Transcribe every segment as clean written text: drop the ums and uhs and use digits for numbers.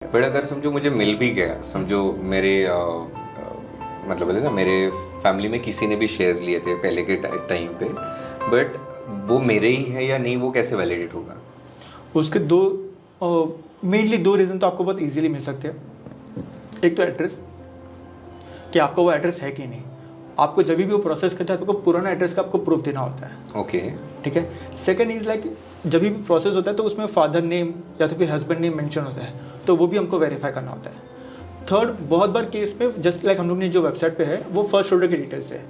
But अगर समझो मुझे मिल भी गया, समझो मेरे मतलब बोले ना मेरे फैमिली में किसी ने भी शेयर्स लिए थे पहले के टाइम पे, बट वो मेरे ही है या नहीं, वो कैसे वैलिडेट होगा? उसके दो मेनली दो रीज़न तो आपको बहुत इजीली मिल सकते हैं। एक तो एड्रेस, कि आपका वो एड्रेस है कि नहीं। आपको जब भी वो प्रोसेस करता है तो आपको पुराना एड्रेस का आपको प्रूफ देना होता है। ओके। ठीक है। सेकंड इज़ लाइक जब भी प्रोसेस होता है तो उसमें फादर नेम या तो फिर हस्बैंड नेम मेंशन होता है, तो वो भी हमको वेरीफाई करना होता है। थर्ड, बहुत बार केस में जस्ट लाइक हम लोग ने जो वेबसाइट पे है वो फर्स्ट होल्डर की डिटेल्स है,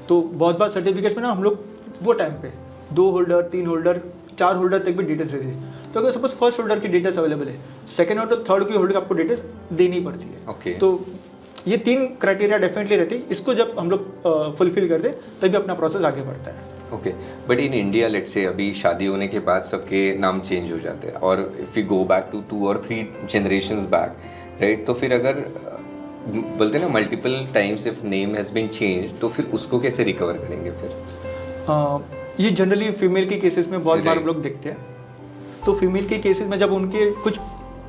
तो बहुत बार सर्टिफिकेट्स में ना हम लोग वो टाइम पे 2 होल्डर 3 होल्डर 4 होल्डर तक भी डिटेल्स रहती है। तो अगर सपोज फर्स्ट होल्डर की डिटेल्स अवेलेबल है, सेकंड और थर्ड की होल्डर की आपको डिटेल्स देनी पड़ती है। Okay. तो ये 3 क्राइटेरिया डेफिनेटली रहती है। इसको जब हम लोग फुलफिल कर दे तभी अपना प्रोसेस आगे बढ़ता है। Okay, but in India let's say अभी शादी होने के बाद सबके नाम चेंज हो जाते हैं, और if you go back to 2 और 3 जनरेशंस बैक, राइट, तो फिर अगर बोलते हैं ना multiple times if name has been change, तो फिर उसको कैसे रिकवर करेंगे फिर? ये जनरली फीमेल के केसेस में बहुत बार Right. हम लोग देखते हैं। तो फीमेल के केसेस में जब उनके कुछ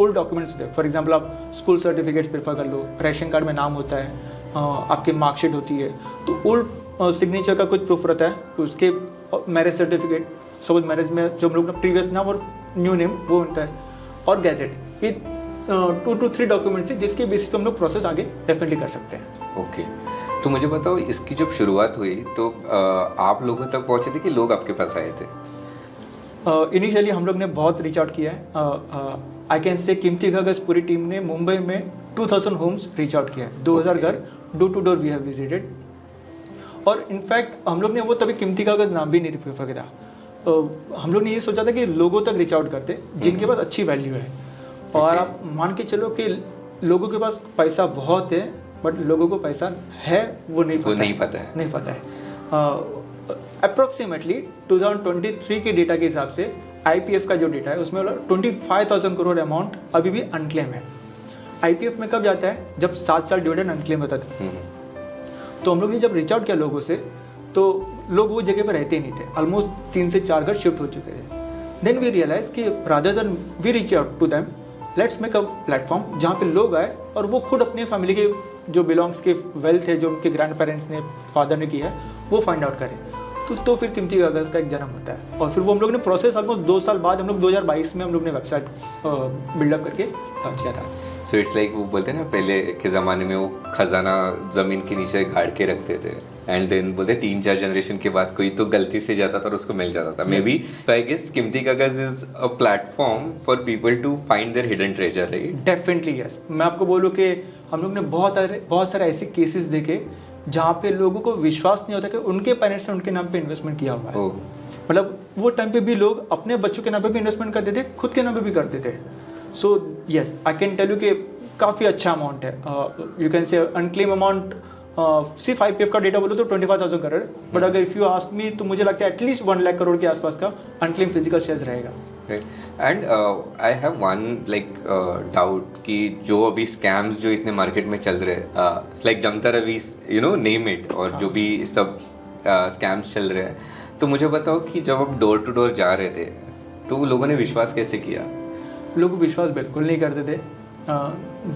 ओल्ड डॉक्यूमेंट्स होते हैं, फॉर एग्जांपल आप स्कूल सर्टिफिकेट्स प्रेफर कर लो, रेशन कार्ड में नाम होता है, आपकी मार्कशीट होती है, तो ओल्ड सिग्नेचर का कुछ प्रूफ रहता है, उसके मैरिज सर्टिफिकेट, सपोज मैरिज में जो हम लोग का प्रीवियस नाम और न्यू नेम वो होता है, और गैजेट, ये 2 to 3 डॉक्यूमेंट्स है जिसके बेसिस पे हम लोग प्रोसेस आगे डेफिनेटली कर सकते हैं। ओके, तो मुझे बताओ इसकी जब शुरुआत हुई तो आप लोगों तक पहुंचे थे कि लोग आपके पास आए थे? इनिशियली हम लोग ने बहुत रीच आउट किया है। आई कैन से कीमती कागज़ पूरी टीम ने मुंबई में 2000 होम्स रीच आउट किया है, 2000 घर door to door we have visited. और इनफैक्ट हम लोग ने वो तभी कीमती कागज़ नाम भी नहीं प्रेफर किया। हम लोग ने ये सोचा था कि लोगों तक रीच आउट करते जिनके पास अच्छी वैल्यू है। और आप मान के चलो कि लोगों के पास पैसा बहुत है, बट लोगों को पैसा है वो नहीं पता है। अप्रोक्सीमेटली 2023 के डेटा के हिसाब से आईपीएफ का जो डेटा है उसमें 25,000 करोड़ अमाउंट अभी भी अनक्लेम है। आईपीएफ में कब जाता है? जब 7 साल डिविडेंड अनक्लेम होता था। तो हम लोग ने जब रीच आउट किया लोगों से, तो लोग वो जगह पर रहते ही नहीं थे, ऑलमोस्ट 3 से 4 घर शिफ्ट हो चुके थे। देन वी रियलाइज कि rather than we reach out to them, let's make a platform जहाँ पे लोग आए और वो खुद अपने फैमिली के जो बिलोंग्स के वेल्थ है, जो उनके ग्रैंड पेरेंट्स ने, फादर ने किया है, वो फाइंड आउट करें। तो फिर कीमती कागज़ का एक जन्म होता है। और फिर वो हम लोग ने प्रोसेस ऑलमोस्ट 2 साल बाद, हम लोग 2022 में हम लोग ने वेबसाइट बिल्डअप करके लॉन्च किया था। सो इट्स लाइक वो बोलते हैं ना पहले के ज़माने में वो खजाना ज़मीन के नीचे गाड़ के रखते थे, एंड देन बोलते 3-4 जनरेशन के बाद कोई तो गलती से जाता था और उसको मिल जाता था। मे बी तो आई गेस कीमती कागज़ is a platform for people to find their hidden treasure, right? Definitely yes. मैं आपको बोलूँ कि हम लोग ने बहुत सारे ऐसे केसेस देखे जहाँ पे लोगों को विश्वास नहीं होता कि उनके पेरेंट्स ने उनके नाम पे इन्वेस्टमेंट किया हुआ है। मतलब वो टाइम पे भी लोग अपने बच्चों के नाम पे भी इन्वेस्टमेंट करते थे, खुद के नाम पे भी करते थे। So yes, I can tell you कि काफ़ी अच्छा अमाउंट है। You can say unclaim amount, सिर्फ आईपीएफ का डेटा बोलो तो 25,000 करोड़, बट अगर इफ़ यू आस्क मी तो मुझे लगता है एटलीस्ट 1 लाख करोड़ के आसपास का अनक्लेम फिजिकल शेयर्स रहेगा। And I have one like doubt कि जो अभी स्कैम्स जो इतने मार्केट में चल रहे हैं, लाइक जमता रवि, यू नो, नेम इट, और जो भी सब स्कैम्स चल रहे हैं, तो मुझे बताओ कि जब आप डोर टू डोर जा रहे थे तो लोगों ने विश्वास कैसे किया? लोग विश्वास बिल्कुल नहीं करते थे।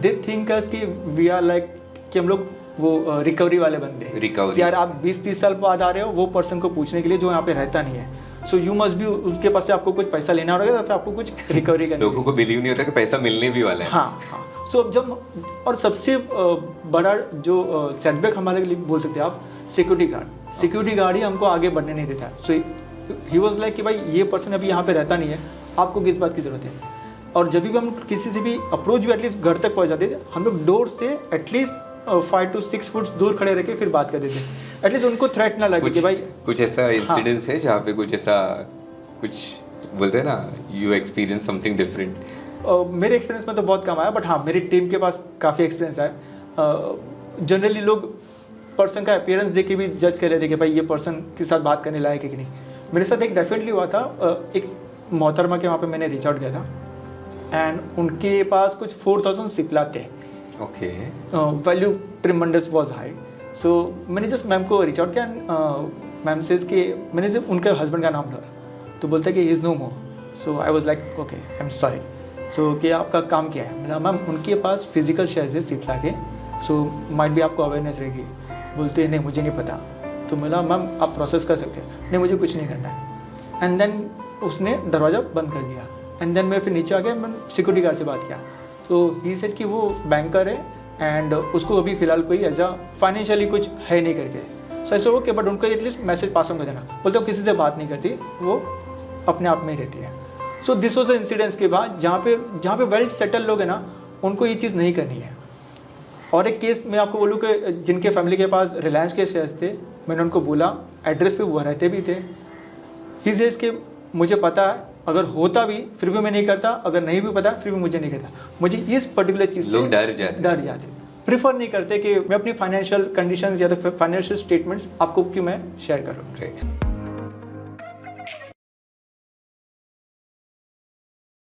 दे थिंक अस कि वी आर लाइक कि हम लोग वो रिकवरी वाले बंदे हैं। रिकवरी, यार आप 20-30 साल बाद आ रहे हो वो पर्सन को पूछने के लिए जो यहाँ पे रहता नहीं है, सो यू मस्ट भी उसके पास से आपको कुछ पैसा लेना होगा या फिर आपको कुछ रिकवरी करनी। लोगों को बिलीव नहीं होता कि पैसा मिलने भी वाला है। हाँ। सो जब, और सबसे बड़ा जो सेटबैक हमारे लिए बोल सकते हैं आप, सिक्योरिटी गार्ड ही हमको आगे बढ़ने नहीं देता। सो ही वाज लाइक कि भाई ये पर्सन अभी यहाँ पे रहता नहीं है, आपको किस बात की ज़रूरत है। और जब भी हम किसी से भी अप्रोच भी एटलीस्ट घर तक पहुँच जाते थे, हम लोग डोर से एटलीस्ट 5 to 6 फुट दूर खड़े रह के फिर बात कर देते, एटलीस्ट उनको थ्रेट ना लगे कि भाई कुछ ऐसा इंसिडेंस है जहाँ पे कुछ ऐसा कुछ बोलते हैं ना, यू एक्सपीरियंस समथिंग डिफरेंट? मेरे एक्सपीरियंस में तो बहुत कम आया, बट हाँ मेरी टीम के पास काफ़ी एक्सपीरियंस आया। जनरली लोग पर्सन का अपीयरेंस देख के भी जज कर लेते कि भाई ये पर्सन के साथ बात करने लायक है कि नहीं। मेरे साथ एक डेफिनेटली हुआ था, एक मोहतरमा के वहाँ पे मैंने रीच आउट किया था, एंड उनके पास कुछ 4,000 सिप्ला थे। Okay. Value tremendous was high. So मैंने जस्ट मैम को रीच आउट किया, मैम सेज कि मैंने जब उनके हस्बैंड का नाम लिया तो बोलता है कि he is no more. So I was like okay, I am sorry. So कि आपका काम क्या है? बोला मैम उनके पास फिजिकल शेयर्स है सीटला के, सो माइट भी आपको अवेयरनेस रहेगी। बोलते नहीं मुझे नहीं पता। तो बोला मैम आप प्रोसेस कर सकते हैं। नहीं मुझे कुछ नहीं करना है। एंड देन उसने दरवाज़ा बंद कर दिया। एंड देन मैं फिर नीचे आ गया, मैंने सिक्योरिटी गार्ड से बात किया। तो ही सेड कि वो बैंकर है एंड उसको अभी फ़िलहाल कोई एज अ फाइनेंशियली कुछ है नहीं करके। सो ऐसे ओके, बट उनको एटलीस्ट मैसेज पास ऑन कर देना। बोलते वो किसी से बात नहीं करती, वो अपने आप में ही रहती है। सो दिस वॉज इंसिडेंट्स के बाद जहाँ पे वेल सेटल लोग हैं ना, उनको ये चीज़ नहीं करनी है। और एक केस मैं आपको बोलूँ कि जिनके फैमिली के पास रिलायंस के शेयर्स थे, मैंने उनको बोला एड्रेस पे वो रहते भी थे। ही सेज कि मुझे पता है, अगर होता भी फिर भी मैं नहीं करता, अगर नहीं भी पता फिर भी मुझे नहीं करता। मुझे इस पर्टिकुलर चीज़ से लोग डर जाते प्रिफर नहीं करते कि मैं अपनी फाइनेंशियल कंडीशंस या तो फाइनेंशियल स्टेटमेंट्स आपको कि मैं शेयर करूँ। राइट।